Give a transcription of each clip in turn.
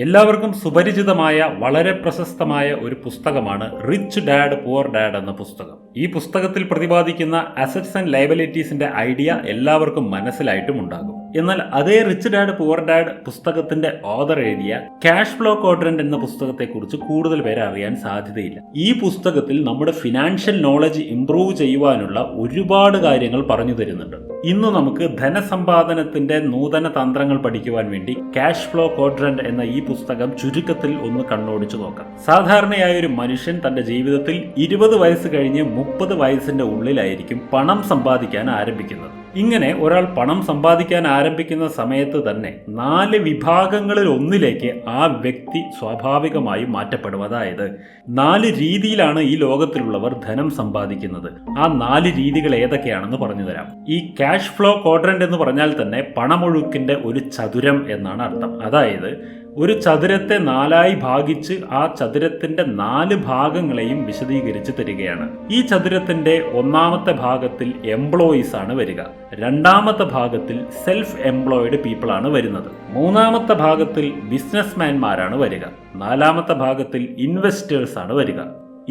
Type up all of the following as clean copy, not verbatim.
എല്ലാവർക്കും സുപരിചിതമായ വളരെ പ്രശസ്തമായ ഒരു പുസ്തകമാണ് റിച്ച് ഡാഡ് പുവർ ഡാഡ് എന്ന പുസ്തകം. ഈ പുസ്തകത്തിൽ പ്രതിപാദിക്കുന്ന അസറ്റ്സ് ആൻഡ് ലയബിലിറ്റീസിന്റെ ഐഡിയ എല്ലാവർക്കും മനസ്സിലായിട്ടും ഉണ്ടാകും. എന്നാൽ അതേ റിച്ച് ഡാഡ് പുവർ ഡാഡ് പുസ്തകത്തിന്റെ ഓഥർ എഴുതിയ ക്യാഷ് ഫ്ലോ ക്വാഡ്രന്റ് എന്ന പുസ്തകത്തെക്കുറിച്ച് കൂടുതൽ പേരെ അറിയാൻ സാധ്യതയില്ല. ഈ പുസ്തകത്തിൽ നമ്മുടെ ഫിനാൻഷ്യൽ നോളജ് ഇംപ്രൂവ് ചെയ്യുവാനുള്ള ഒരുപാട് കാര്യങ്ങൾ പറഞ്ഞു തരുന്നുണ്ട്. ഇന്ന് നമുക്ക് ധനസമ്പാദനത്തിന്റെ നൂതന തന്ത്രങ്ങൾ പഠിക്കുവാൻ വേണ്ടി ക്യാഷ് ഫ്ലോ ക്വാഡ്രന്റ് എന്ന ഈ പുസ്തകം ചുരുക്കത്തിൽ ഒന്ന് കണ്ണോടിച്ചു നോക്കാം. സാധാരണയായ ഒരു മനുഷ്യൻ തന്റെ ജീവിതത്തിൽ 20 വയസ്സ് കഴിഞ്ഞ് 30 വയസ്സിന്റെ ഉള്ളിലായിരിക്കും പണം സമ്പാദിക്കാൻ ആരംഭിക്കുന്നത്. ഇങ്ങനെ ഒരാൾ പണം സമ്പാദിക്കാൻ ആരംഭിക്കുന്ന സമയത്ത് തന്നെ 4 വിഭാഗങ്ങളിൽ ഒന്നിലേക്ക് ആ വ്യക്തി സ്വാഭാവികമായും മാറ്റപ്പെടും. അതായത് 4 രീതിയിലാണ് ഈ ലോകത്തിലുള്ളവർ ധനം സമ്പാദിക്കുന്നത്. ആ 4 രീതികൾ ഏതൊക്കെയാണെന്ന് പറഞ്ഞു തരാം. ഈ ക്യാഷ് ഫ്ലോ ക്വാഡ്രന്റ് എന്ന് പറഞ്ഞാൽ തന്നെ പണമൊഴുക്കിന്റെ ഒരു ചതുരം എന്നാണ് അർത്ഥം. അതായത് ഒരു ചതുരത്തെ 4ആയി ഭാഗിച്ച് ആ ചതുരത്തിന്റെ 4 ഭാഗങ്ങളെയും വിശദീകരിച്ച് തരികയാണ്. ഈ ചതുരത്തിന്റെ ഒന്നാമത്തെ ഭാഗത്തിൽ എംപ്ലോയീസ് ആണ് വരിക, രണ്ടാമത്തെ ഭാഗത്തിൽ സെൽഫ് എംപ്ലോയിഡ് പീപ്പിൾ ആണ് വരുന്നത്, മൂന്നാമത്തെ ഭാഗത്തിൽ ബിസിനസ്മാൻമാരാണ് വരിക, നാലാമത്തെ ഭാഗത്തിൽ ഇൻവെസ്റ്റേഴ്സ് ആണ് വരിക.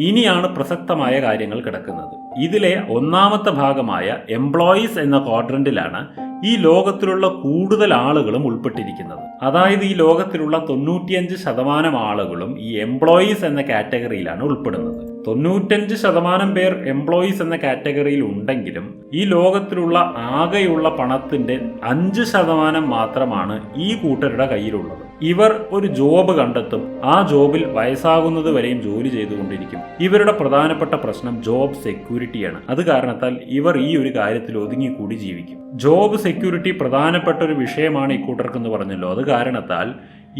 ഇനിയാണ് പ്രസക്തമായ കാര്യങ്ങൾ കിടക്കുന്നത്. ഇതിലെ ഒന്നാമത്തെ ഭാഗമായ എംപ്ലോയീസ് എന്ന ക്വാഡ്രന്റിലാണ് ഈ ലോകത്തിലുള്ള കൂടുതൽ ആളുകളും ഉൾപ്പെട്ടിരിക്കുന്നത്. അതായത് ഈ ലോകത്തിലുള്ള 95% ആളുകളും ഈ എംപ്ലോയീസ് എന്ന കാറ്റഗറിയിലാണ് ഉൾപ്പെടുന്നത്. 95% പേർ എംപ്ലോയീസ് എന്ന കാറ്റഗറിയിൽ ഉണ്ടെങ്കിലും ഈ ലോകത്തിലുള്ള ആകെയുള്ള പണത്തിന്റെ 5% മാത്രമാണ് ഈ കൂട്ടരുടെ കയ്യിലുള്ളത്. ഇവർ ഒരു ജോബ് കണ്ടെത്തും, ആ ജോബിൽ വയസ്സാകുന്നത് വരെയും ജോലി ചെയ്തുകൊണ്ടിരിക്കും. ഇവരുടെ പ്രധാനപ്പെട്ട പ്രശ്നം ജോബ് സെക്യൂരിറ്റിയാണ്. അത് കാരണത്താൽ ഇവർ ഈ ഒരു കാര്യത്തിൽ ഒതുങ്ങിക്കൂടി ജീവിക്കും. ജോബ് സെക്യൂരിറ്റി പ്രധാനപ്പെട്ട ഒരു വിഷയമാണ് ഇക്കൂട്ടർക്കെന്ന് പറഞ്ഞല്ലോ. അത് കാരണത്താൽ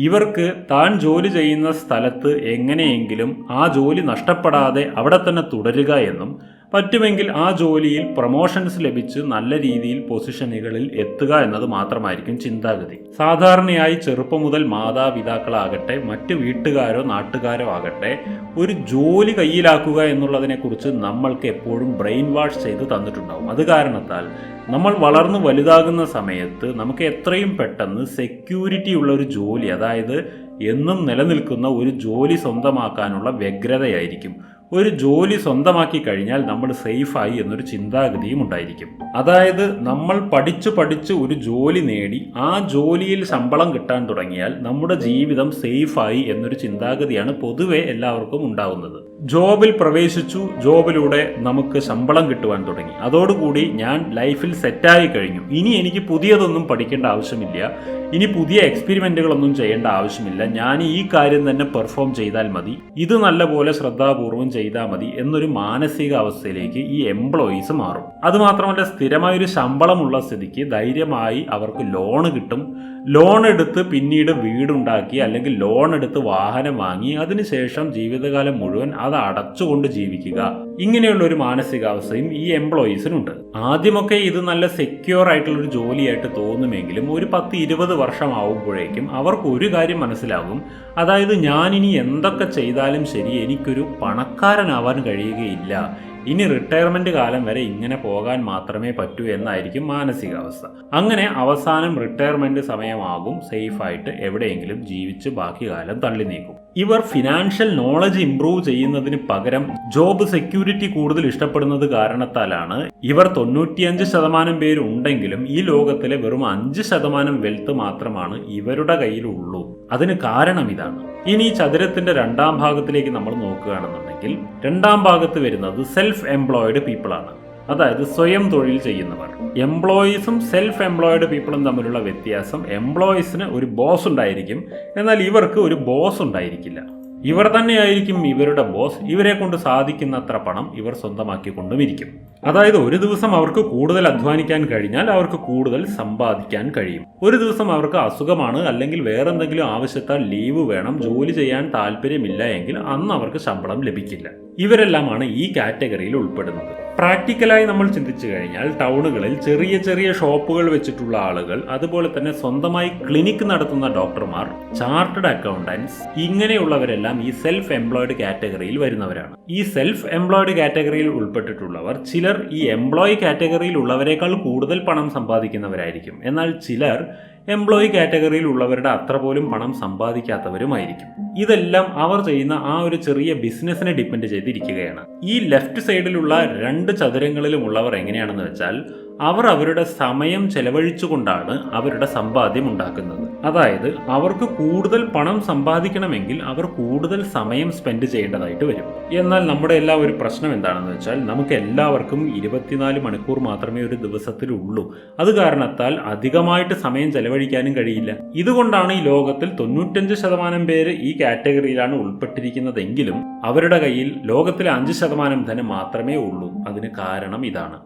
ഇവർക്ക് താൻ ജോലി ചെയ്യുന്ന സ്ഥലത്ത് എങ്ങനെയെങ്കിലും ആ ജോലി നഷ്ടപ്പെടാതെ അവിടെ തന്നെ തുടരുക എന്നും പറ്റുമെങ്കിൽ ആ ജോലിയിൽ പ്രൊമോഷൻസ് ലഭിച്ച് നല്ല രീതിയിൽ പൊസിഷനുകളിൽ എത്തുക എന്നത് മാത്രമായിരിക്കും ചിന്താഗതി. സാധാരണയായി ചെറുപ്പം മുതൽ മാതാപിതാക്കളാകട്ടെ മറ്റ് വീട്ടുകാരോ നാട്ടുകാരോ ആകട്ടെ ഒരു ജോലി കയ്യിലാക്കുക എന്നുള്ളതിനെക്കുറിച്ച് നമ്മൾക്ക് എപ്പോഴും ബ്രെയിൻ വാഷ് ചെയ്ത് തന്നിട്ടുണ്ടാവും. അത് കാരണത്താൽ നമ്മൾ വളർന്നു വലുതാകുന്ന സമയത്ത് നമുക്ക് എത്രയും പെട്ടെന്ന് സെക്യൂരിറ്റി ഉള്ള ഒരു ജോലി, അതായത് എന്നും നിലനിൽക്കുന്ന ഒരു ജോലി സ്വന്തമാക്കാനുള്ള വ്യഗ്രതയായിരിക്കും. ഒരു ജോലി സ്വന്തമാക്കി കഴിഞ്ഞാൽ നമ്മൾ സേഫായി എന്നൊരു ചിന്താഗതിയും ഉണ്ടായിരിക്കും. അതായത് നമ്മൾ പഠിച്ച് ഒരു ജോലി നേടി ആ ജോലിയിൽ ശമ്പളം കിട്ടാൻ തുടങ്ങിയാൽ നമ്മുടെ ജീവിതം സേഫായി എന്നൊരു ചിന്താഗതിയാണ് പൊതുവെ എല്ലാവർക്കും ഉണ്ടാകുന്നത്. ജോബിൽ പ്രവേശിച്ചു, ജോബിലൂടെ നമുക്ക് ശമ്പളം കിട്ടുവാൻ തുടങ്ങി, അതോടുകൂടി ഞാൻ ലൈഫിൽ സെറ്റായി കഴിഞ്ഞു, ഇനി എനിക്ക് പുതിയതൊന്നും പഠിക്കേണ്ട ആവശ്യമില്ല, ഇനി പുതിയ എക്സ്പെരിമെന്റുകളൊന്നും ചെയ്യേണ്ട ആവശ്യമില്ല, ഞാൻ ഈ കാര്യം തന്നെ പെർഫോം ചെയ്താൽ മതി, ഇത് നല്ലപോലെ ശ്രദ്ധാപൂർവം ചെയ്താൽ മതി എന്നൊരു മാനസിക അവസ്ഥയിലേക്ക് ഈ എംപ്ലോയീസ് മാറും. അതുമാത്രമല്ല, സ്ഥിരമായൊരു ശമ്പളമുള്ള സ്ഥിതിക്ക് ധൈര്യമായി അവർക്ക് ലോൺ കിട്ടും. ലോൺ എടുത്ത് പിന്നീട് വീടുണ്ടാക്കി അല്ലെങ്കിൽ ലോൺ എടുത്ത് വാഹനം വാങ്ങി അതിനുശേഷം ജീവിതകാലം മുഴുവൻ അത് അടച്ചുകൊണ്ട് ജീവിക്കുക, ഇങ്ങനെയുള്ള ഒരു മാനസികാവസ്ഥയും ഈ എംപ്ലോയീസിനുണ്ട്. ആദ്യമൊക്കെ ഇത് നല്ല സെക്യൂർ ആയിട്ടുള്ള ഒരു ജോലിയായിട്ട് തോന്നുമെങ്കിലും ഒരു 10-20 വർഷമാവുമ്പോഴേക്കും അവർക്ക് ഒരു കാര്യം മനസ്സിലാകും. അതായത് ഞാനിനി എന്തൊക്കെ ചെയ്താലും ശരി എനിക്കൊരു പണക്കാരനാവാൻ കഴിയുകയില്ല, ഇനി റിട്ടയർമെന്റ് കാലം വരെ ഇങ്ങനെ പോകാൻ മാത്രമേ പറ്റൂ എന്നായിരിക്കും മാനസികാവസ്ഥ. അങ്ങനെ അവസാനം റിട്ടയർമെന്റ് സമയമാകും, സേഫായിട്ട് എവിടെയെങ്കിലും ജീവിച്ച് ബാക്കി കാലം തള്ളി നീക്കും. ഇവർ ഫിനാൻഷ്യൽ നോളജ് ഇംപ്രൂവ് ചെയ്യുന്നതിന് പകരം ജോബ് സെക്യൂരിറ്റി കൂടുതൽ ഇഷ്ടപ്പെടുന്നത് കാരണത്താലാണ് ഇവർ 95% പേരുണ്ടെങ്കിലും ഈ ലോകത്തിലെ വെറും 5% വെൽത്ത് മാത്രമാണ് ഇവരുടെ കയ്യിലുള്ളൂ. അതിന് കാരണം ഇതാണ്. ഇനി ചതുരത്തിന്റെ രണ്ടാം ഭാഗത്തിലേക്ക് നമ്മൾ നോക്കുകയാണെന്നുണ്ടെങ്കിൽ രണ്ടാം ഭാഗത്ത് വരുന്നത് സെൽഫ് എംപ്ലോയിഡ് പീപ്പിൾ ആണ്. അതായത് സ്വയം തൊഴിൽ ചെയ്യുന്നവർ. എംപ്ലോയീസും സെൽഫ് എംപ്ലോയിഡ് പീപ്പിളും തമ്മിലുള്ള വ്യത്യാസം, എംപ്ലോയീസിന് ഒരു ബോസ് ഉണ്ടായിരിക്കും, എന്നാൽ ഇവർക്ക് ഒരു ബോസ് ഉണ്ടായിരിക്കില്ല. ഇവർ തന്നെയായിരിക്കും ഇവരുടെ ബോസ്. ഇവരെ കൊണ്ട് സാധിക്കുന്നത്ര പണം ഇവർ സ്വന്തമാക്കിക്കൊണ്ടുമിരിക്കും. അതായത് ഒരു ദിവസം അവർക്ക് കൂടുതൽ അധ്വാനിക്കാൻ കഴിഞ്ഞാൽ അവർക്ക് കൂടുതൽ സമ്പാദിക്കാൻ കഴിയും. ഒരു ദിവസം അവർക്ക് അസുഖമാണ് അല്ലെങ്കിൽ വേറെന്തെങ്കിലും ആവശ്യത്താൽ ലീവ് വേണം, ജോലി ചെയ്യാൻ താല്പര്യമില്ല എങ്കിൽ അന്ന് അവർക്ക് ശമ്പളം ലഭിക്കില്ല. ഇവരെല്ലാമാണ് ഈ കാറ്റഗറിയിൽ ഉൾപ്പെടുന്നത്. പ്രാക്ടിക്കലായി നമ്മൾ ചിന്തിച്ചു കഴിഞ്ഞാൽ ടൗണുകളിൽ ചെറിയ ചെറിയ ഷോപ്പുകൾ വെച്ചിട്ടുള്ള ആളുകൾ, അതുപോലെ തന്നെ സ്വന്തമായി ക്ലിനിക്ക് നടത്തുന്ന ഡോക്ടർമാർ, ചാർട്ടേഡ് അക്കൗണ്ടൻസ്, ഇങ്ങനെയുള്ളവരെല്ലാം ഈ സെൽഫ് എംപ്ലോയിഡ് കാറ്റഗറിയിൽ വരുന്നവരാണ്. ഈ സെൽഫ് എംപ്ലോയിഡ് കാറ്റഗറിയിൽ ഉൾപ്പെട്ടിട്ടുള്ളവർ ചിലർ ഈ എംപ്ലോയി കാറ്റഗറിയിൽ ഉള്ളവരെക്കാൾ കൂടുതൽ പണം സമ്പാദിക്കുന്നവരായിരിക്കും. എന്നാൽ ചിലർ എംപ്ലോയി കാറ്റഗറിയിൽ ഉള്ളവരുടെ അത്ര പോലും പണം സമ്പാദിക്കാത്തവരുമായിരിക്കും. ഇതെല്ലാം അവർ ചെയ്യുന്ന ആ ഒരു ചെറിയ ബിസിനസ്സിനെ ഡിപ്പെൻഡ് ചെയ്തിരിക്കുകയാണ്. ഈ ലെഫ്റ്റ് സൈഡിലുള്ള 2 ചതുരങ്ങളിലുമുള്ളവർ എങ്ങനെയാണെന്ന് വെച്ചാൽ അവർ അവരുടെ സമയം ചെലവഴിച്ചുകൊണ്ടാണ് അവരുടെ സമ്പാദ്യം ഉണ്ടാക്കുന്നത്. അതായത് അവർക്ക് കൂടുതൽ പണം സമ്പാദിക്കണമെങ്കിൽ അവർ കൂടുതൽ സമയം സ്പെൻഡ് ചെയ്യേണ്ടതായിട്ട് വരും. എന്നാൽ നമ്മുടെ എല്ലാ ഒരു പ്രശ്നം എന്താണെന്ന് വെച്ചാൽ നമുക്ക് എല്ലാവർക്കും 24 മണിക്കൂർ മാത്രമേ ഒരു ദിവസത്തിലുള്ളൂ. അത് കാരണത്താൽ അധികമായിട്ട് സമയം ചെലവഴിക്കാനും കഴിയില്ല. ഇതുകൊണ്ടാണ് ഈ ലോകത്തിൽ 95% പേര് ഈ കാറ്റഗറിയിലാണ് ഉൾപ്പെട്ടിരിക്കുന്നതെങ്കിലും അവരുടെ കയ്യിൽ ലോകത്തിലെ 5% ധനം മാത്രമേ ഉള്ളൂ. അതിന് കാരണം ഇതാണ്.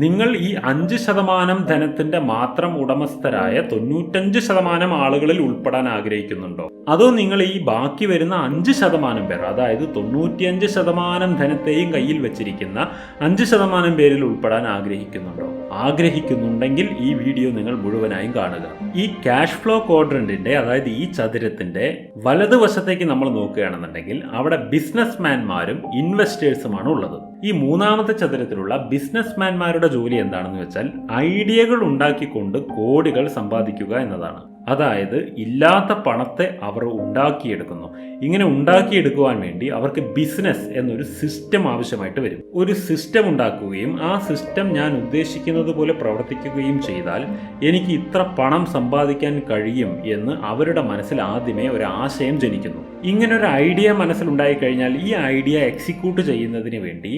നിങ്ങൾ ഈ 5% ധനത്തിന്റെ മാത്രം ഉടമസ്ഥരായ 95% ആളുകളിൽ ഉൾപ്പെടാൻ ആഗ്രഹിക്കുന്നുണ്ടോ? അതോ നിങ്ങൾ ഈ ബാക്കി വരുന്ന 5% പേർ, അതായത് 95% ധനത്തെയും കയ്യിൽ വെച്ചിരിക്കുന്ന 5% പേരിൽ ഉൾപ്പെടാൻ ആഗ്രഹിക്കുന്നുണ്ടോ? ആഗ്രഹിക്കുന്നുണ്ടെങ്കിൽ ഈ വീഡിയോ നിങ്ങൾ മുഴുവനായും കാണുക. ഈ ക്യാഷ് ഫ്ലോ ക്വാഡ്രന്റിന്റെ, അതായത് ഈ ചതുരത്തിന്റെ വലതുവശത്തേക്ക് നമ്മൾ നോക്കുകയാണെന്നുണ്ടെങ്കിൽ അവിടെ ബിസിനസ്മാൻമാരും ഇൻവെസ്റ്റേഴ്സുമാണ് ഉള്ളത്. ഈ മൂന്നാമത്തെ ചതുരത്തിലുള്ള ബിസിനസ്മാൻമാരുടെ ജോലി എന്താണെന്ന് വെച്ചാൽ ഐഡിയകൾ ഉണ്ടാക്കിക്കൊണ്ട് കോടികൾ സമ്പാദിക്കുക എന്നതാണ്. അതായത് ഇല്ലാത്ത പണത്തെ അവർ ഉണ്ടാക്കിയെടുക്കുന്നു. ഇങ്ങനെ ഉണ്ടാക്കിയെടുക്കുവാൻ വേണ്ടി അവർക്ക് ബിസിനസ് എന്നൊരു സിസ്റ്റം ആവശ്യമായിട്ട് വരും. ഒരു സിസ്റ്റം ഉണ്ടാക്കുകയും ആ സിസ്റ്റം ഞാൻ ഉദ്ദേശിക്കുന്നത് പോലെ പ്രവർത്തിക്കുകയും ചെയ്താൽ എനിക്ക് ഇത്ര പണം സമ്പാദിക്കാൻ കഴിയും എന്ന് അവരുടെ മനസ്സിൽ ആദ്യമേ ഒരു ആശയം ജനിക്കുന്നു. ഇങ്ങനെ ഒരു ഐഡിയ മനസ്സിലുണ്ടായി കഴിഞ്ഞാൽ ഈ ഐഡിയ എക്സിക്യൂട്ട് ചെയ്യുന്നതിന് വേണ്ടി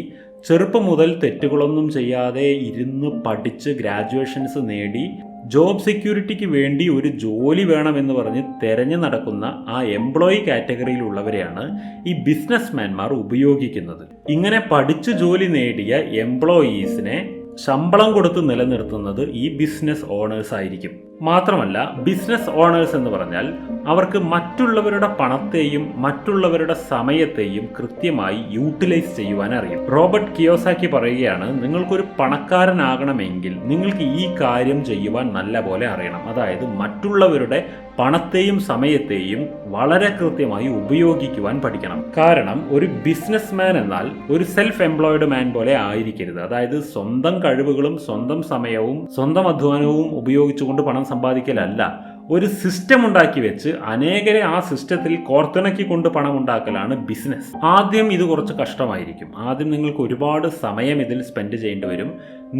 ചെറുപ്പം മുതൽ തെറ്റുകളൊന്നും ചെയ്യാതെ ഇരുന്ന് പഠിച്ച് ഗ്രാജുവേഷൻസ് നേടി ജോബ് സെക്യൂരിറ്റിക്ക് വേണ്ടി ഒരു ജോലി വേണമെന്ന് പറഞ്ഞ് തെരഞ്ഞു നടക്കുന്ന ആ എംപ്ലോയി കാറ്റഗറിയിലുള്ളവരെയാണ് ഈ ബിസിനസ്മാൻമാർ ഉപയോഗിക്കുന്നത്. ഇങ്ങനെ പഠിച്ചു ജോലി നേടിയ എംപ്ലോയീസിനെ ശമ്പളം കൊടുത്ത് നിലനിർത്തുന്നത് ഈ ബിസിനസ് ഓണേഴ്സ് ആയിരിക്കും. മാത്രമല്ല ബിസിനസ് ഓണേഴ്സ് എന്ന് പറഞ്ഞാൽ അവർക്ക് മറ്റുള്ളവരുടെ പണത്തെയും മറ്റുള്ളവരുടെ സമയത്തെയും കൃത്യമായി യൂട്ടിലൈസ് ചെയ്യുവാൻ അറിയും. റോബർട്ട് കിയോസാക്കി പറയുകയാണ്, നിങ്ങൾക്കൊരു പണക്കാരനാകണമെങ്കിൽ നിങ്ങൾക്ക് ഈ കാര്യം ചെയ്യുവാൻ നല്ല പോലെ അറിയണം. അതായത് മറ്റുള്ളവരുടെ പണത്തെയും സമയത്തെയും വളരെ കൃത്യമായി ഉപയോഗിക്കുവാൻ പഠിക്കണം. കാരണം ഒരു ബിസിനസ്മാൻ എന്നാൽ ഒരു സെൽഫ് എംപ്ലോയിഡ് മാൻ പോലെ ആയിരിക്കരുത്. അതായത് സ്വന്തം കഴിവുകളും സ്വന്തം സമയവും സ്വന്തം അധ്വാനവും ഉപയോഗിച്ചുകൊണ്ട് പണം സമ്പാദിക്കലല്ല. ഒരു സിസ്റ്റം ഉണ്ടാക്കി വെച്ച് അനേകരെ ആ സിസ്റ്റത്തിൽ കോർത്തിണക്കിക്കൊണ്ട് പണം ഉണ്ടാക്കലാണ് ബിസിനസ്. ആദ്യം ഇത് കുറച്ച് കഷ്ടമായിരിക്കും. ആദ്യം നിങ്ങൾക്ക് ഒരുപാട് സമയം ഇതിൽ സ്പെൻഡ് ചെയ്യേണ്ടി വരും.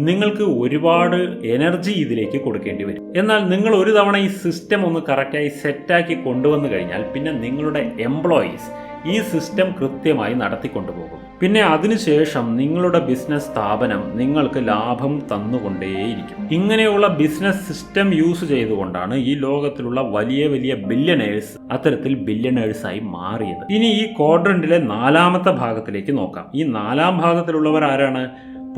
നിങ്ങൾക്ക് ഒരുപാട് എനർജി ഇതിലേക്ക് കൊടുക്കേണ്ടി വരും. എന്നാൽ നിങ്ങൾ ഒരു തവണ ഈ സിസ്റ്റം ഒന്ന് കറക്റ്റായി സെറ്റാക്കി കൊണ്ടുവന്നു കഴിഞ്ഞാൽ പിന്നെ നിങ്ങളുടെ എംപ്ലോയീസ് ഈ സിസ്റ്റം കൃത്യമായി നടത്തിക്കൊണ്ടുപോകും. പിന്നെ അതിനുശേഷം നിങ്ങളുടെ ബിസിനസ് സ്ഥാപനം നിങ്ങൾക്ക് ലാഭം തന്നുകൊണ്ടേയിരിക്കും. ഇങ്ങനെയുള്ള ബിസിനസ് സിസ്റ്റം യൂസ് ചെയ്തുകൊണ്ടാണ് ഈ ലോകത്തിലുള്ള വലിയ വലിയ ബില്യണേഴ്സ് അത്തരത്തിൽ ബില്യണേഴ്സായി മാറിയത്. ഇനി ഈ ക്വാഡ്രന്റിലെ 4ാമത്തെ ഭാഗത്തിലേക്ക് നോക്കാം. ഈ 4ാം ഭാഗത്തിലുള്ളവർ ആരാണ്?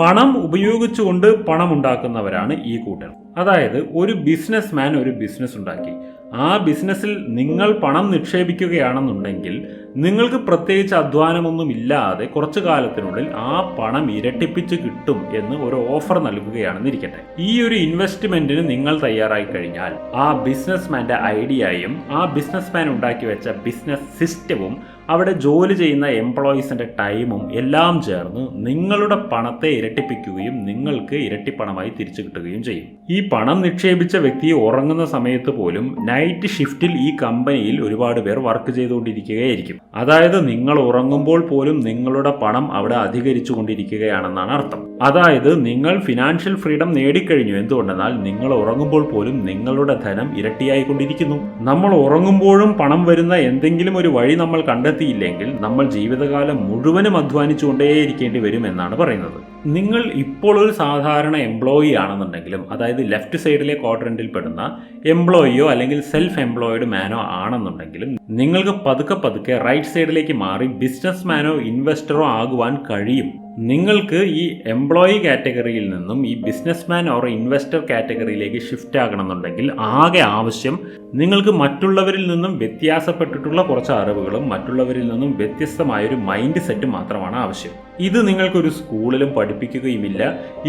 പണം ഉപയോഗിച്ചുകൊണ്ട് പണം ഉണ്ടാക്കുന്നവരാണ് ഈ കൂട്ടർ. അതായത് ഒരു ബിസിനസ്മാൻ ഒരു ബിസിനസ് ഉണ്ടാക്കി. ആ ബിസിനസ്സിൽ നിങ്ങൾ പണം നിക്ഷേപിക്കുകയാണെന്നുണ്ടെങ്കിൽ നിങ്ങൾക്ക് പ്രത്യേകിച്ച് അധ്വാനമൊന്നും ഇല്ലാതെ കുറച്ചു കാലത്തിനുള്ളിൽ ആ പണം ഇരട്ടിപ്പിച്ച് കിട്ടും എന്ന് ഒരു ഓഫർ നൽകുകയാണെന്നിരിക്കട്ടെ. ഈ ഒരു ഇൻവെസ്റ്റ്മെന്റിന് നിങ്ങൾ തയ്യാറായി കഴിഞ്ഞാൽ ആ ബിസിനസ്മാന്റെ ഐഡിയയും ആ ബിസിനസ്മാൻ ഉണ്ടാക്കി വെച്ച ബിസിനസ് സിസ്റ്റവും അവിടെ ജോലി ചെയ്യുന്ന എംപ്ലോയീസിന്റെ ടൈമും എല്ലാം ചേർന്ന് നിങ്ങളുടെ പണത്തെ ഇരട്ടിപ്പിക്കുകയും നിങ്ങൾക്ക് ഇരട്ടിപ്പണമായി തിരിച്ചു കിട്ടുകയും ചെയ്യും. ഈ പണം നിക്ഷേപിച്ച വ്യക്തി ഉറങ്ങുന്ന സമയത്ത് പോലും നൈറ്റ് ഷിഫ്റ്റിൽ ഈ കമ്പനിയിൽ ഒരുപാട് പേർ വർക്ക് ചെയ്തുകൊണ്ടിരിക്കുകയായിരിക്കും. അതായത് നിങ്ങൾ ഉറങ്ങുമ്പോൾ പോലും നിങ്ങളുടെ പണം അവിടെ അധികരിച്ചു കൊണ്ടിരിക്കുകയാണെന്നാണ് അർത്ഥം. അതായത് നിങ്ങൾ ഫിനാൻഷ്യൽ ഫ്രീഡം നേടിക്കഴിഞ്ഞു. എന്തുകൊണ്ടെന്നാൽ നിങ്ങൾ ഉറങ്ങുമ്പോൾ പോലും നിങ്ങളുടെ ധനം ഇരട്ടിയായിക്കൊണ്ടിരിക്കുന്നു. നമ്മൾ ഉറങ്ങുമ്പോഴും പണം വരുന്ന എന്തെങ്കിലും ഒരു വഴി നമ്മൾ കണ്ടെത്തിയില്ലെങ്കിൽ നമ്മൾ ജീവിതകാലം മുഴുവനും അധ്വാനിച്ചുകൊണ്ടേയിരിക്കേണ്ടി വരും എന്നാണ് പറയുന്നത്. നിങ്ങൾ ഇപ്പോൾ ഒരു സാധാരണ എംപ്ലോയി ആണെന്നുണ്ടെങ്കിലും, അതായത് ലെഫ്റ്റ് സൈഡിലെ ക്വാഡ്രന്റിൽ പെടുന്ന എംപ്ലോയിയോ അല്ലെങ്കിൽ സെൽഫ് എംപ്ലോയിഡ് മാനോ ആണെന്നുണ്ടെങ്കിലും നിങ്ങൾക്ക് പതുക്കെ റൈറ്റ് സൈഡിലേക്ക് മാറി ബിസിനസ്മാനോ ഇൻവെസ്റ്ററോ ആകുവാൻ കഴിയും. നിങ്ങൾക്ക് ഈ എംപ്ലോയി കാറ്റഗറിയിൽ നിന്നും ഈ ബിസിനസ്മാൻ ഓർ ഇൻവെസ്റ്റർ കാറ്റഗറിയിലേക്ക് ഷിഫ്റ്റ് ആകണമെന്നുണ്ടെങ്കിൽ ആകെ ആവശ്യം നിങ്ങൾക്ക് മറ്റുള്ളവരിൽ നിന്നും വ്യത്യാസപ്പെട്ടിട്ടുള്ള കുറച്ച് അറിവുകളും മറ്റുള്ളവരിൽ നിന്നും വ്യത്യസ്തമായൊരു മൈൻഡ് സെറ്റ് മാത്രമാണ് ആവശ്യം. ഇത് നിങ്ങൾക്കൊരു സ്കൂളിലും പഠിപ്പിക്കുകയുമില്ല.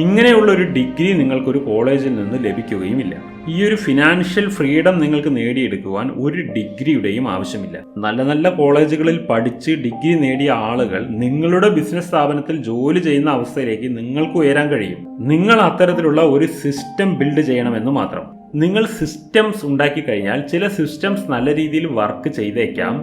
ഇങ്ങനെയുള്ള ഒരു ഡിഗ്രി നിങ്ങൾക്കൊരു കോളേജിൽ നിന്ന് ലഭിക്കുകയുമില്ല. ഈ ഒരു ഫിനാൻഷ്യൽ ഫ്രീഡം നിങ്ങൾക്ക് നേടിയെടുക്കുവാൻ ഒരു ഡിഗ്രിയുടെയും ആവശ്യമില്ല. നല്ല നല്ല കോളേജുകളിൽ പഠിച്ച് ഡിഗ്രി നേടിയ ആളുകൾ നിങ്ങളുടെ ബിസിനസ് സ്ഥാപനത്തിൽ ജോലി ചെയ്യുന്ന അവസ്ഥയിലേക്ക് നിങ്ങൾക്ക് ഉയരാൻ കഴിയും. നിങ്ങൾ അത്തരത്തിലുള്ള ഒരു സിസ്റ്റം ബിൽഡ് ചെയ്യണമെന്ന് മാത്രം. നിങ്ങൾ സിസ്റ്റംസ് ഉണ്ടാക്കി കഴിഞ്ഞാൽ ചില സിസ്റ്റംസ് നല്ല രീതിയിൽ വർക്ക് ചെയ്തേക്കാം,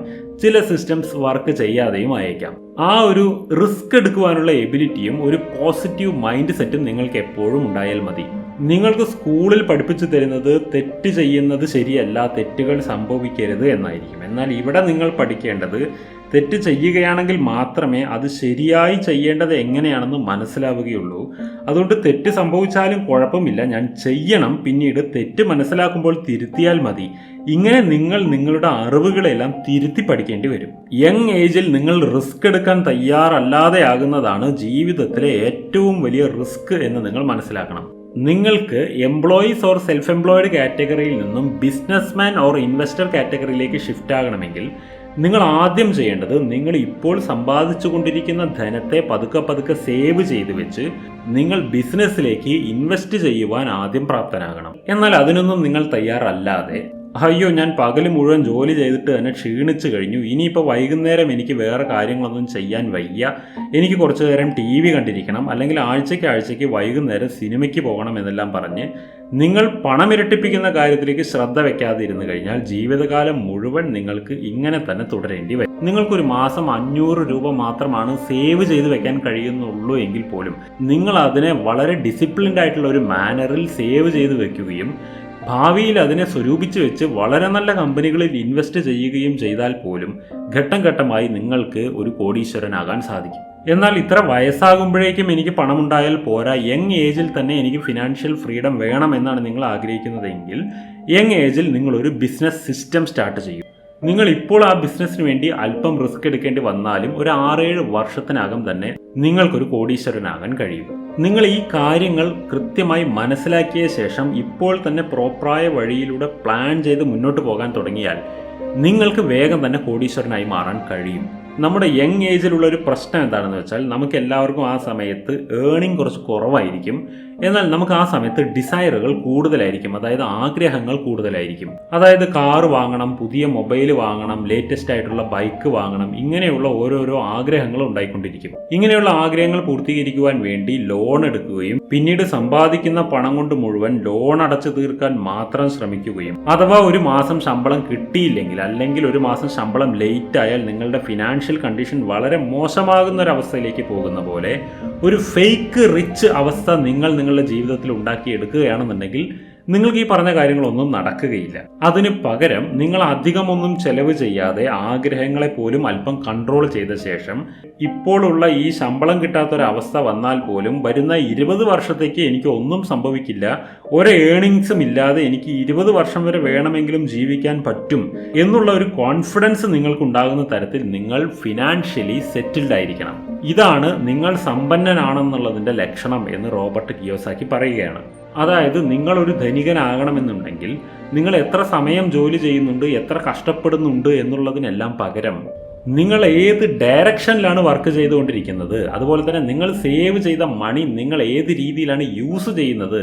ചില സിസ്റ്റംസ് വർക്ക് ചെയ്യാതെയും ആയേക്കാം. ആ ഒരു റിസ്ക് എടുക്കുവാനുള്ള എബിലിറ്റിയും ഒരു പോസിറ്റീവ് മൈൻഡ് സെറ്റും നിങ്ങൾക്ക് എപ്പോഴും ഉണ്ടായാൽ മതി. നിങ്ങൾക്ക് സ്കൂളിൽ പഠിപ്പിച്ചു തരുന്നത് തെറ്റ് ചെയ്യുന്നത് ശരിയല്ല, തെറ്റുകൾ സംഭവിക്കരുത് എന്നായിരിക്കും. എന്നാൽ ഇവിടെ നിങ്ങൾ പഠിക്കേണ്ടത് തെറ്റ് ചെയ്യുകയാണെങ്കിൽ മാത്രമേ അത് ശരിയായി ചെയ്യേണ്ടത് എങ്ങനെയാണെന്ന് മനസ്സിലാവുകയുള്ളൂ. അതുകൊണ്ട് തെറ്റ് സംഭവിച്ചാലും കുഴപ്പമില്ല, ഞാൻ ചെയ്യണം, പിന്നീട് തെറ്റ് മനസ്സിലാക്കുമ്പോൾ തിരുത്തിയാൽ മതി. ഇങ്ങനെ നിങ്ങൾ നിങ്ങളുടെ അറിവുകളെല്ലാം തിരുത്തി പഠിക്കേണ്ടി വരും. യങ് ഏജിൽ നിങ്ങൾ റിസ്ക് എടുക്കാൻ തയ്യാറല്ലാതെ ആകുന്നതാണ് ജീവിതത്തിലെ ഏറ്റവും വലിയ റിസ്ക് എന്ന് നിങ്ങൾ മനസ്സിലാക്കണം. നിങ്ങൾക്ക് എംപ്ലോയീസ് ഓർ സെൽഫ് എംപ്ലോയിഡ് കാറ്റഗറിയിൽ നിന്നും ബിസിനസ്മാൻ ഓർ ഇൻവെസ്റ്റർ കാറ്റഗറിയിലേക്ക് ഷിഫ്റ്റ് ആകണമെങ്കിൽ നിങ്ങൾ ആദ്യം ചെയ്യേണ്ടത് നിങ്ങൾ ഇപ്പോൾ സമ്പാദിച്ചു കൊണ്ടിരിക്കുന്ന ധനത്തെ പതുക്കെ സേവ് ചെയ്ത് വെച്ച് നിങ്ങൾ ബിസിനസ്സിലേക്ക് ഇൻവെസ്റ്റ് ചെയ്യുവാൻ ആദ്യം പ്രാപ്തനാകണം. എന്നാൽ അതിനൊന്നും നിങ്ങൾ തയ്യാറല്ലാതെ അയ്യോ ഞാൻ പകൽ മുഴുവൻ ജോലി ചെയ്തിട്ട് തന്നെ ക്ഷീണിച്ചു കഴിഞ്ഞു, ഇനിയിപ്പോൾ വൈകുന്നേരം എനിക്ക് വേറെ കാര്യങ്ങളൊന്നും ചെയ്യാൻ വയ്യ, എനിക്ക് കുറച്ചു നേരം TV കണ്ടിരിക്കണം, അല്ലെങ്കിൽ ആഴ്ചയ്ക്ക് വൈകുന്നേരം സിനിമയ്ക്ക് പോകണം എന്നെല്ലാം പറഞ്ഞ് നിങ്ങൾ പണമിരട്ടിപ്പിക്കുന്ന കാര്യത്തിലേക്ക് ശ്രദ്ധ വെക്കാതിരുന്നു കഴിഞ്ഞാൽ ജീവിതകാലം മുഴുവൻ നിങ്ങൾക്ക് ഇങ്ങനെ തന്നെ തുടരേണ്ടി വരും. നിങ്ങൾക്കൊരു മാസം 500 രൂപ മാത്രമാണ് സേവ് ചെയ്ത് വെക്കാൻ കഴിയുന്നുള്ളൂ എങ്കിൽ പോലും നിങ്ങൾ അതിനെ വളരെ ഡിസിപ്ലിൻഡ് ആയിട്ടുള്ള ഒരു മാനറിൽ സേവ് ചെയ്ത് വെക്കുകയും ഭാവിയിൽ അതിനെ സ്വരൂപിച്ച് വെച്ച് വളരെ നല്ല കമ്പനികളിൽ ഇൻവെസ്റ്റ് ചെയ്യുകയും ചെയ്താൽ പോലും ഘട്ടം ഘട്ടമായി നിങ്ങൾക്ക് ഒരു കോടീശ്വരനാകാൻ സാധിക്കും. എന്നാൽ ഇത്ര വയസ്സാകുമ്പോഴേക്കും എനിക്ക് പണമുണ്ടായാൽ പോരാ, യങ് ഏജിൽ തന്നെ എനിക്ക് ഫിനാൻഷ്യൽ ഫ്രീഡം വേണം എന്നാണ് നിങ്ങൾ ആഗ്രഹിക്കുന്നതെങ്കിൽ യങ് ഏജിൽ നിങ്ങളൊരു ബിസിനസ് സിസ്റ്റം സ്റ്റാർട്ട് ചെയ്യും. നിങ്ങൾ ഇപ്പോൾ ആ ബിസിനസ്സിന് വേണ്ടി അല്പം റിസ്ക് എടുക്കേണ്ടി വന്നാലും ഒരു 6-7 വർഷത്തിനകം തന്നെ നിങ്ങൾക്കൊരു കോടീശ്വരനാകാൻ കഴിയും. നിങ്ങൾ ഈ കാര്യങ്ങൾ കൃത്യമായി മനസ്സിലാക്കിയ ശേഷം ഇപ്പോൾ തന്നെ പ്രോപ്പറായ വഴിയിലൂടെ പ്ലാൻ ചെയ്ത് മുന്നോട്ട് പോകാൻ തുടങ്ങിയാൽ നിങ്ങൾക്ക് വേഗം തന്നെ കോടീശ്വരനായി മാറാൻ കഴിയും. നമ്മുടെ യങ് ഏജിലുള്ള ഒരു പ്രശ്നം എന്താണെന്ന് വെച്ചാൽ നമുക്ക് എല്ലാവർക്കും ആ സമയത്ത് ഏർണിംഗ് കുറച്ച് കുറവായിരിക്കും. എന്നാൽ നമുക്ക് ആ സമയത്ത് ഡിസയറുകൾ കൂടുതലായിരിക്കും, അതായത് ആഗ്രഹങ്ങൾ കൂടുതലായിരിക്കും. അതായത് കാറ് വാങ്ങണം, പുതിയ മൊബൈൽ വാങ്ങണം, ലേറ്റസ്റ്റ് ആയിട്ടുള്ള ബൈക്ക് വാങ്ങണം, ഇങ്ങനെയുള്ള ഓരോരോ ആഗ്രഹങ്ങൾ ഉണ്ടായിക്കൊണ്ടിരിക്കും. ഇങ്ങനെയുള്ള ആഗ്രഹങ്ങൾ പൂർത്തീകരിക്കുവാൻ വേണ്ടി ലോൺ എടുക്കുകയും പിന്നീട് സമ്പാദിക്കുന്ന പണം കൊണ്ട് മുഴുവൻ ലോൺ അടച്ചു തീർക്കാൻ മാത്രം ശ്രമിക്കുകയും അഥവാ ഒരു മാസം ശമ്പളം കിട്ടിയില്ലെങ്കിൽ അല്ലെങ്കിൽ ഒരു മാസം ശമ്പളം ലേറ്റ് ആയാൽ നിങ്ങളുടെ ഫിനാൻഷ്യൽ കണ്ടീഷൻ വളരെ മോശമാകുന്ന ഒരു അവസ്ഥയിലേക്ക് പോകുന്ന പോലെ ഒരു ഫേക്ക് റിച്ച് അവസ്ഥ നിങ്ങൾ നിങ്ങളുടെ ജീവിതത്തിൽ ഉണ്ടാക്കിയെടുക്കുകയാണെന്നുണ്ടെങ്കിൽ നിങ്ങൾക്ക് ഈ പറഞ്ഞ കാര്യങ്ങളൊന്നും നടക്കുകയില്ല. അതിന് പകരം നിങ്ങൾ അധികമൊന്നും ചെലവ് ചെയ്യാതെ ആഗ്രഹങ്ങളെ പോലും അല്പം കൺട്രോൾ ചെയ്ത ശേഷം ഇപ്പോഴുള്ള ഈ ശമ്പളം കിട്ടാത്തൊരവസ്ഥ വന്നാൽ പോലും വരുന്ന 20 വർഷത്തേക്ക് എനിക്ക് ഒന്നും സംഭവിക്കില്ല, ഒരു ഏണിങ്സും ഇല്ലാതെ എനിക്ക് 20 വർഷം വരെ വേണമെങ്കിലും ജീവിക്കാൻ പറ്റും എന്നുള്ള ഒരു കോൺഫിഡൻസ് നിങ്ങൾക്കുണ്ടാകുന്ന തരത്തിൽ നിങ്ങൾ ഫിനാൻഷ്യലി സെറ്റിൽഡ് ആയിരിക്കണം. ഇതാണ് നിങ്ങൾ സമ്പന്നനാണെന്നുള്ളതിൻ്റെ ലക്ഷണം എന്ന് റോബർട്ട് കിയോസാക്കി പറയുകയാണ്. അതായത് നിങ്ങളൊരു ധനികനാകണമെന്നുണ്ടെങ്കിൽ നിങ്ങൾ എത്ര സമയം ജോലി ചെയ്യുന്നുണ്ട്, എത്ര കഷ്ടപ്പെടുന്നുണ്ട് എന്നുള്ളതിനെല്ലാം പകരം നിങ്ങൾ ഏത് ഡയറക്ഷനിലാണ് വർക്ക് ചെയ്തുകൊണ്ടിരിക്കുന്നത്, അതുപോലെ തന്നെ നിങ്ങൾ സേവ് ചെയ്ത മണി നിങ്ങൾ ഏത് രീതിയിലാണ് യൂസ് ചെയ്യുന്നത്,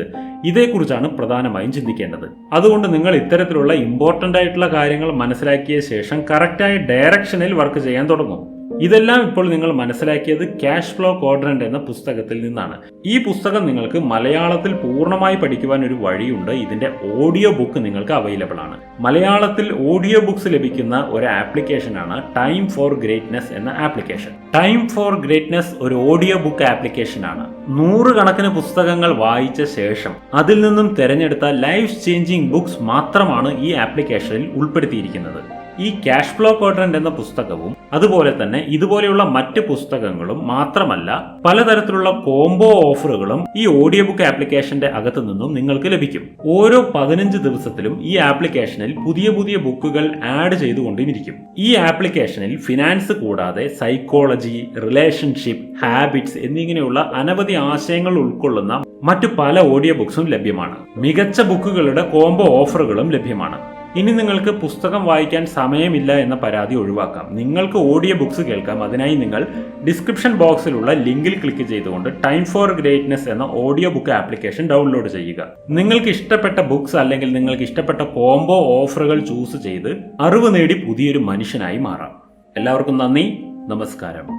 ഇതേക്കുറിച്ചാണ് പ്രധാനമായും ചിന്തിക്കേണ്ടത്. അതുകൊണ്ട് നിങ്ങൾ ഇത്തരത്തിലുള്ള ഇമ്പോർട്ടൻ്റ് ആയിട്ടുള്ള കാര്യങ്ങൾ മനസ്സിലാക്കിയ ശേഷം കറക്റ്റായ ഡയറക്ഷനിൽ വർക്ക് ചെയ്യാൻ തുടങ്ങും. ഇതെല്ലാം ഇപ്പോൾ നിങ്ങൾ മനസ്സിലാക്കിയത് ക്യാഷ് ഫ്ലോ ക്വാഡ്രന്റ് എന്ന പുസ്തകത്തിൽ നിന്നാണ്. ഈ പുസ്തകം നിങ്ങൾക്ക് മലയാളത്തിൽ പൂർണ്ണമായി പഠിക്കുവാൻ ഒരു വഴിയുണ്ട്. ഇതിന്റെ ഓഡിയോ ബുക്ക് നിങ്ങൾക്ക് അവൈലബിൾ ആണ്. മലയാളത്തിൽ ഓഡിയോ ബുക്സ് ലഭിക്കുന്ന ഒരു ആപ്ലിക്കേഷനാണ് ടൈം ഫോർ ഗ്രേറ്റ്നെസ് എന്ന ആപ്ലിക്കേഷൻ. ടൈം ഫോർ ഗ്രേറ്റ്നെസ് ഒരു ഓഡിയോ ബുക്ക് ആപ്ലിക്കേഷനാണ്. 100 കണക്കിന് പുസ്തകങ്ങൾ വായിച്ച ശേഷം അതിൽ നിന്നും തിരഞ്ഞെടുത്ത ലൈഫ് ചേഞ്ചിങ് ബുക്സ് മാത്രമാണ് ഈ ആപ്ലിക്കേഷനിൽ ഉൾപ്പെടുത്തിയിരിക്കുന്നത്. ഈ ക്യാഷ് ഫ്ലോ ക്വാഡ്രന്റ് എന്ന പുസ്തകവും അതുപോലെ തന്നെ ഇതുപോലെയുള്ള മറ്റ് പുസ്തകങ്ങളും മാത്രമല്ല പലതരത്തിലുള്ള കോംബോ ഓഫറുകളും ഈ ഓഡിയോ ബുക്ക് ആപ്ലിക്കേഷന്റെ അകത്തു നിന്നും നിങ്ങൾക്ക് ലഭിക്കും. ഓരോ 15 ദിവസത്തിലും ഈ ആപ്ലിക്കേഷനിൽ പുതിയ പുതിയ ബുക്കുകൾ ആഡ് ചെയ്തുകൊണ്ടിരിക്കും. ഈ ആപ്ലിക്കേഷനിൽ ഫിനാൻസ് കൂടാതെ സൈക്കോളജി, റിലേഷൻഷിപ്പ്, ഹാബിറ്റ്സ് എന്നിങ്ങനെയുള്ള അനവധി ആശയങ്ങൾ ഉൾക്കൊള്ളുന്ന മറ്റു പല ഓഡിയോ ബുക്സും ലഭ്യമാണ്. മികച്ച ബുക്കുകളുടെ കോംബോ ഓഫറുകളും ലഭ്യമാണ്. ഇനി നിങ്ങൾക്ക് പുസ്തകം വായിക്കാൻ സമയമില്ല എന്ന പരാതി ഒഴിവാക്കാം. നിങ്ങൾക്ക് ഓഡിയോ ബുക്സ് കേൾക്കാം. അതിനായി നിങ്ങൾ ഡിസ്ക്രിപ്ഷൻ ബോക്സിലുള്ള ലിങ്കിൽ ക്ലിക്ക് ചെയ്തുകൊണ്ട് ടൈം ഫോർ ഗ്രേറ്റ്നെസ് എന്ന ഓഡിയോ ബുക്ക് ആപ്ലിക്കേഷൻ ഡൗൺലോഡ് ചെയ്യുക. നിങ്ങൾക്ക് ഇഷ്ടപ്പെട്ട ബുക്സ് അല്ലെങ്കിൽ നിങ്ങൾക്ക് ഇഷ്ടപ്പെട്ട കോംബോ ഓഫറുകൾ ചൂസ് ചെയ്ത് അറിവ് നേടി പുതിയൊരു മനുഷ്യനായി മാറാം. എല്ലാവർക്കും നന്ദി, നമസ്കാരം.